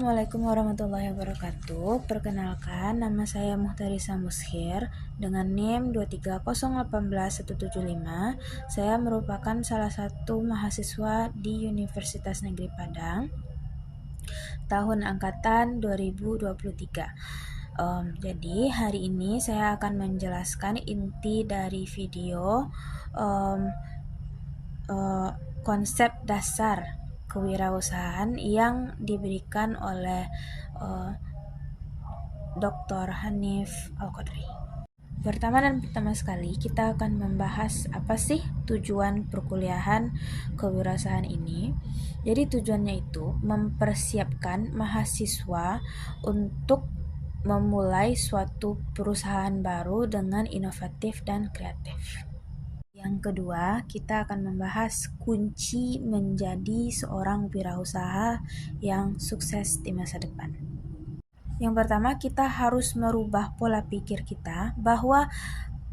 Assalamualaikum warahmatullahi wabarakatuh. Perkenalkan, nama saya Muhtarisa Mushir dengan NIM 230181175. Saya merupakan salah satu mahasiswa di Universitas Negeri Padang tahun angkatan 2023. Jadi hari ini saya akan menjelaskan inti dari video konsep dasar kewirausahaan yang diberikan oleh Dr. Hanif Al-Qadri. Pertama sekali kita akan membahas apa sih tujuan perkuliahan kewirausahaan ini. Jadi tujuannya itu mempersiapkan mahasiswa untuk memulai suatu perusahaan baru dengan inovatif dan kreatif. Yang kedua, kita akan membahas kunci menjadi seorang wirausaha yang sukses di masa depan. Yang pertama, kita harus merubah pola pikir kita bahwa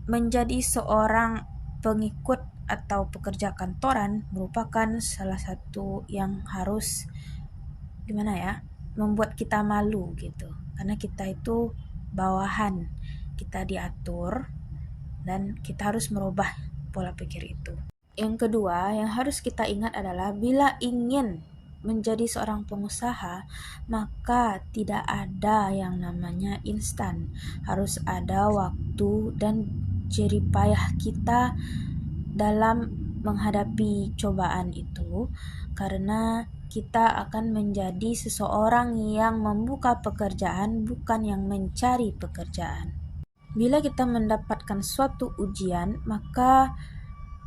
menjadi seorang pengikut atau pekerja kantoran merupakan salah satu yang harus membuat kita malu gitu. Karena kita itu bawahan, kita diatur dan kita harus merubah pola pikir itu. Yang kedua, yang harus kita ingat adalah bila ingin menjadi seorang pengusaha, maka tidak ada yang namanya instan. Harus ada waktu dan jerih payah kita dalam menghadapi cobaan itu, karena kita akan menjadi seseorang yang membuka pekerjaan, bukan yang mencari pekerjaan. Bila kita mendapatkan suatu ujian, maka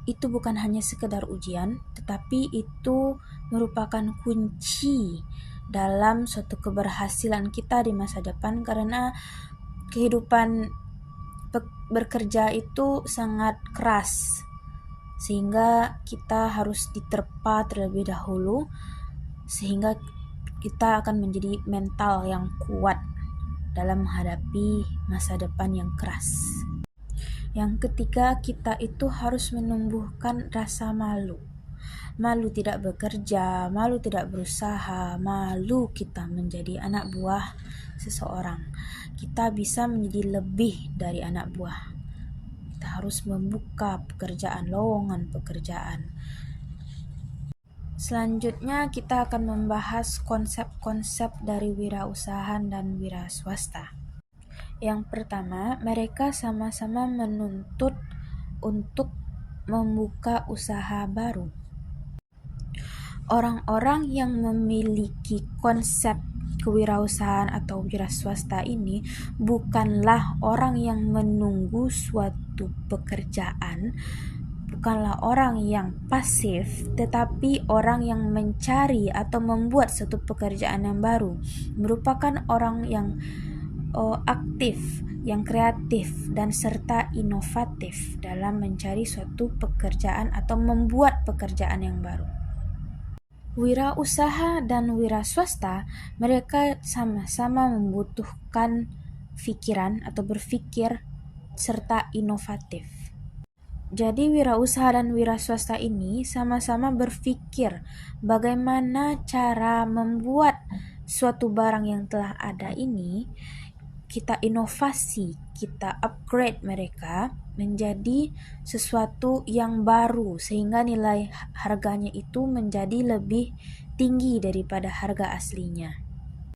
itu bukan hanya sekedar ujian, tetapi itu merupakan kunci dalam suatu keberhasilan kita di masa depan, karena kehidupan bekerja itu sangat keras, sehingga kita harus diterpa terlebih dahulu, sehingga kita akan menjadi mental yang kuat dalam menghadapi masa depan yang keras. Yang ketiga, kita itu harus menumbuhkan rasa malu. Malu tidak bekerja, malu tidak berusaha, malu kita menjadi anak buah seseorang. Kita bisa menjadi lebih dari anak buah. Kita harus membuka pekerjaan, lowongan pekerjaan. Selanjutnya kita akan membahas konsep-konsep dari wirausahaan dan wira swasta. Yang pertama, mereka sama-sama menuntut untuk membuka usaha baru. Orang-orang yang memiliki konsep kewirausahaan atau wira swasta ini bukanlah orang yang menunggu suatu pekerjaan, bukanlah orang yang pasif, tetapi orang yang mencari atau membuat suatu pekerjaan yang baru, merupakan orang yang aktif, yang kreatif, dan serta inovatif dalam mencari suatu pekerjaan atau membuat pekerjaan yang baru. Wirausaha dan wira swasta, mereka sama-sama membutuhkan pikiran atau berpikir serta inovatif. Jadi wirausaha dan wira swasta ini sama-sama berpikir bagaimana cara membuat suatu barang yang telah ada ini kita inovasi, kita upgrade mereka menjadi sesuatu yang baru, sehingga nilai harganya itu menjadi lebih tinggi daripada harga aslinya.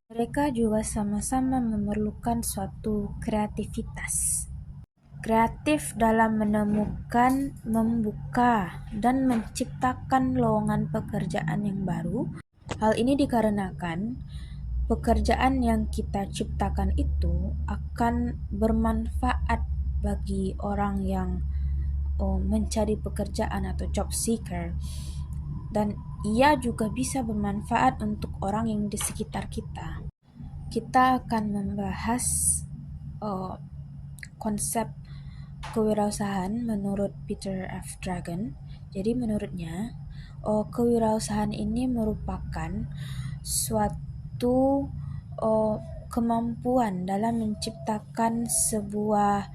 Mereka juga sama-sama memerlukan suatu kreativitas. Kreatif dalam menemukan, membuka, dan menciptakan lowongan pekerjaan yang baru. Hal ini dikarenakan pekerjaan yang kita ciptakan itu akan bermanfaat bagi orang yang mencari pekerjaan atau job seeker, dan ia juga bisa bermanfaat untuk orang yang di sekitar kita. Kita akan membahas konsep kewirausahaan menurut Peter F. Dragon. Jadi menurutnya, kewirausahaan ini merupakan suatu kemampuan dalam menciptakan sebuah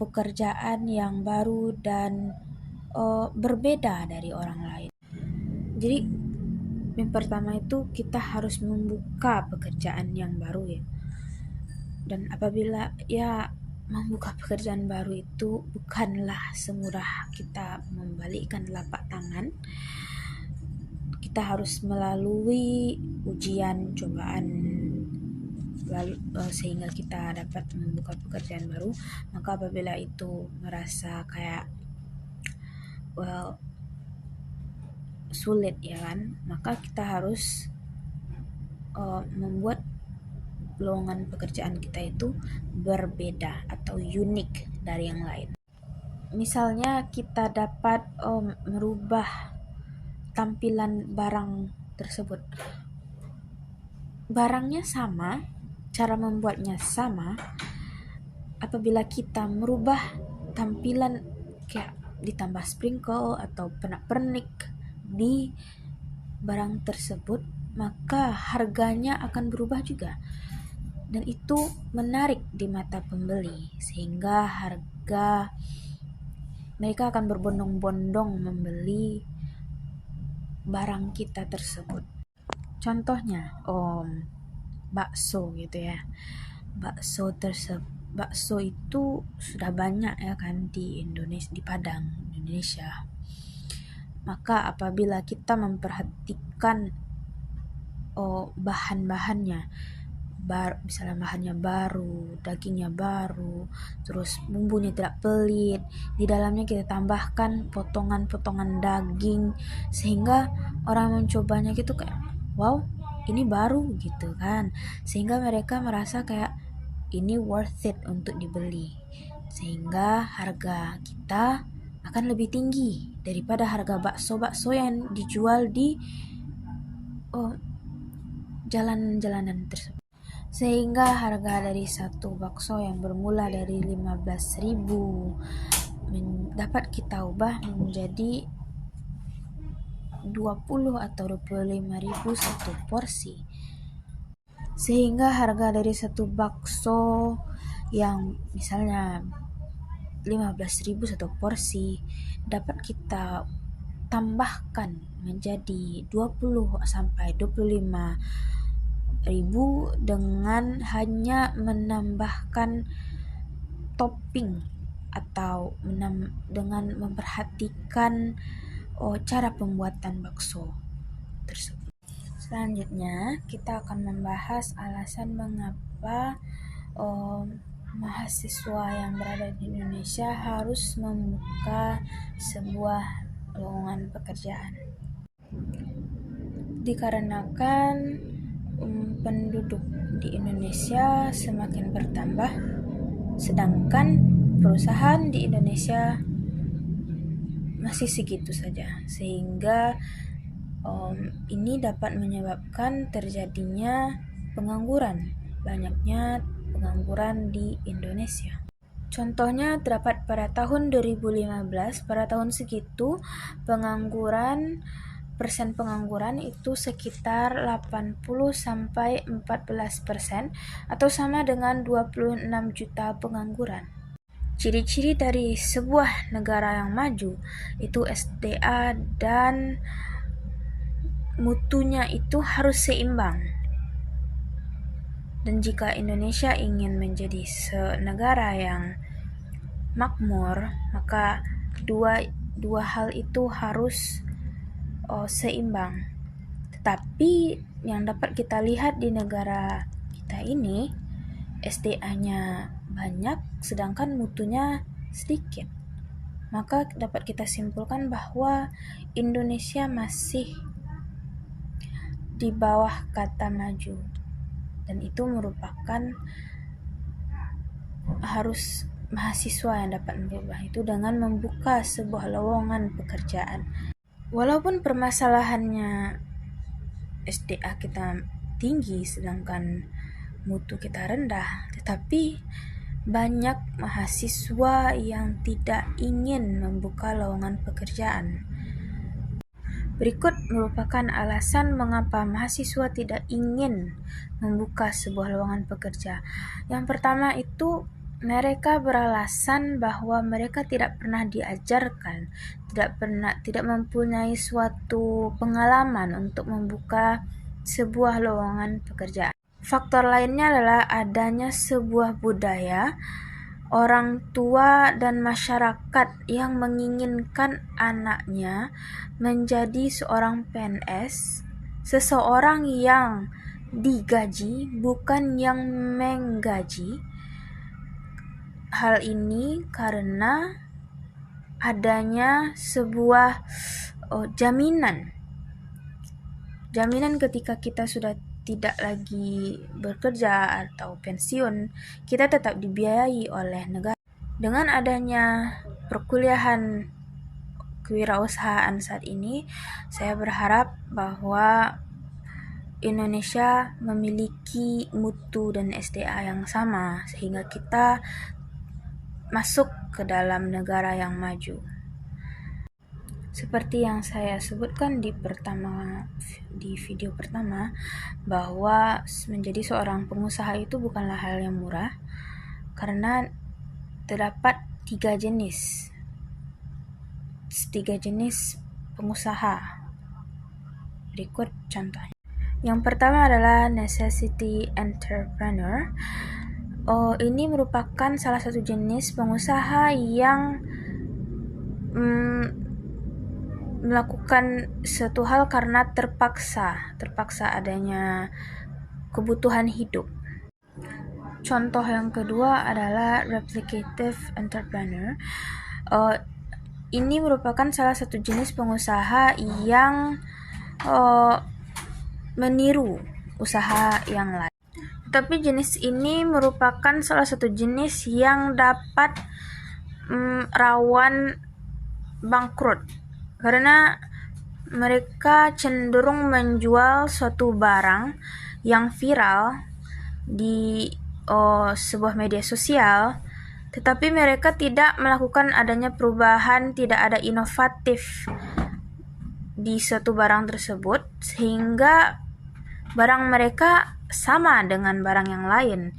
pekerjaan yang baru dan berbeda dari orang lain. Jadi Yang pertama itu kita harus membuka pekerjaan yang baru ya. Dan apabila membuka pekerjaan baru itu bukanlah semudah kita membalikkan telapak tangan. Kita harus melalui ujian, cobaan, sehingga kita dapat membuka pekerjaan baru. Maka apabila itu merasa kayak sulit ya kan, maka kita harus membuat lowongan pekerjaan kita itu berbeda atau unik dari yang lain. Misalnya kita dapat merubah tampilan barang tersebut. Barangnya sama, cara membuatnya sama. Apabila kita merubah tampilan kayak ditambah sprinkle atau pernak-pernik di barang tersebut, maka harganya akan berubah juga. Dan itu menarik di mata pembeli sehingga mereka akan berbondong-bondong membeli barang kita tersebut. Contohnya bakso gitu ya. Bakso itu sudah banyak ya kan di Indonesia, di Padang, Indonesia. Maka apabila kita memperhatikan bahan-bahannya, misalnya bahannya baru, dagingnya baru, terus bumbunya tidak pelit, di dalamnya kita tambahkan potongan-potongan daging sehingga orang mencobanya gitu kayak wow, ini baru gitu kan, sehingga mereka merasa kayak ini worth it untuk dibeli, sehingga harga kita akan lebih tinggi daripada harga bakso-bakso yang dijual di jalan-jalanan tersebut. Sehingga harga dari satu bakso yang bermula dari 15.000 dapat kita ubah menjadi 20 atau 25.000 satu porsi. Sehingga harga dari satu bakso yang misalnya 15.000 satu porsi dapat kita tambahkan menjadi 20 sampai 25.000 dengan hanya menambahkan topping atau dengan memperhatikan cara pembuatan bakso tersebut. Selanjutnya kita akan membahas alasan mengapa mahasiswa yang berada di Indonesia harus membuka sebuah lowongan pekerjaan. Dikarenakan penduduk di Indonesia semakin bertambah, sedangkan perusahaan di Indonesia masih segitu saja, sehingga ini dapat menyebabkan terjadinya banyaknya pengangguran di Indonesia. Contohnya terdapat pada tahun 2015, pada tahun segitu persen pengangguran itu sekitar 80-14% atau sama dengan 26 juta pengangguran. Ciri-ciri dari sebuah negara yang maju itu SDA dan mutunya itu harus seimbang. Dan jika Indonesia ingin menjadi negara yang makmur, maka dua hal itu harus seimbang. Tetapi yang dapat kita lihat di negara kita ini, SDA-nya banyak sedangkan mutunya sedikit. Maka dapat kita simpulkan bahwa Indonesia masih di bawah kata maju, dan itu merupakan harus mahasiswa yang dapat merubah itu dengan membuka sebuah lowongan pekerjaan. Walaupun permasalahannya SDA kita tinggi sedangkan mutu kita rendah, tetapi banyak mahasiswa yang tidak ingin membuka lowongan pekerjaan. Berikut merupakan alasan mengapa mahasiswa tidak ingin membuka sebuah lowongan pekerja. Yang pertama itu mereka beralasan bahwa mereka tidak pernah diajarkan, tidak mempunyai suatu pengalaman untuk membuka sebuah lowongan pekerjaan. Faktor lainnya adalah adanya sebuah budaya orang tua dan masyarakat yang menginginkan anaknya menjadi seorang PNS, seseorang yang digaji bukan yang menggaji. Hal ini karena adanya sebuah jaminan ketika kita sudah tidak lagi bekerja atau pensiun, kita tetap dibiayai oleh negara. Dengan adanya perkuliahan kewirausahaan saat ini, saya berharap bahwa Indonesia memiliki mutu dan SDA yang sama sehingga kita masuk ke dalam negara yang maju. Seperti yang saya sebutkan di video pertama, bahwa menjadi seorang pengusaha itu bukanlah hal yang murah, karena terdapat tiga jenis pengusaha. Berikut contohnya. Yang pertama adalah necessity entrepreneur. Ini merupakan salah satu jenis pengusaha yang melakukan suatu hal karena terpaksa adanya kebutuhan hidup. Contoh yang kedua adalah replicative entrepreneur. Ini merupakan salah satu jenis pengusaha yang meniru usaha yang lain. Tapi jenis ini merupakan salah satu jenis yang dapat rawan bangkrut, karena mereka cenderung menjual suatu barang yang viral di sebuah media sosial, tetapi mereka tidak melakukan adanya perubahan, tidak ada inovatif di suatu barang tersebut, sehingga barang mereka sama dengan barang yang lain,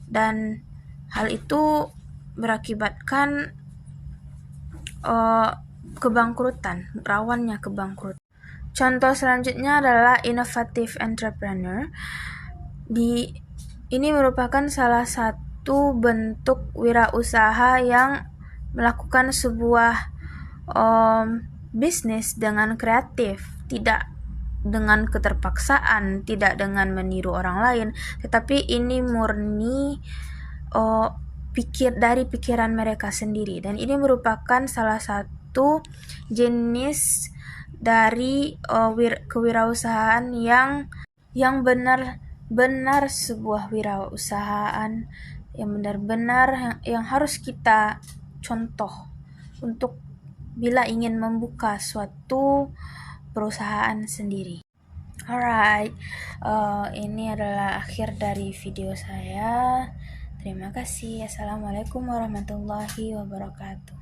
dan hal itu berakibatkan rawannya kebangkrutan. Contoh selanjutnya adalah innovative entrepreneur. Ini merupakan salah satu bentuk wirausaha yang melakukan sebuah bisnis dengan kreatif, tidak dengan keterpaksaan, tidak dengan meniru orang lain, tetapi ini murni dari pikiran mereka sendiri, dan ini merupakan salah satu jenis dari kewirausahaan yang benar-benar sebuah wirausahaan yang benar-benar yang harus kita contoh untuk bila ingin membuka suatu perusahaan sendiri. Alright, ini adalah akhir dari video saya. Terima kasih. Assalamualaikum warahmatullahi wabarakatuh.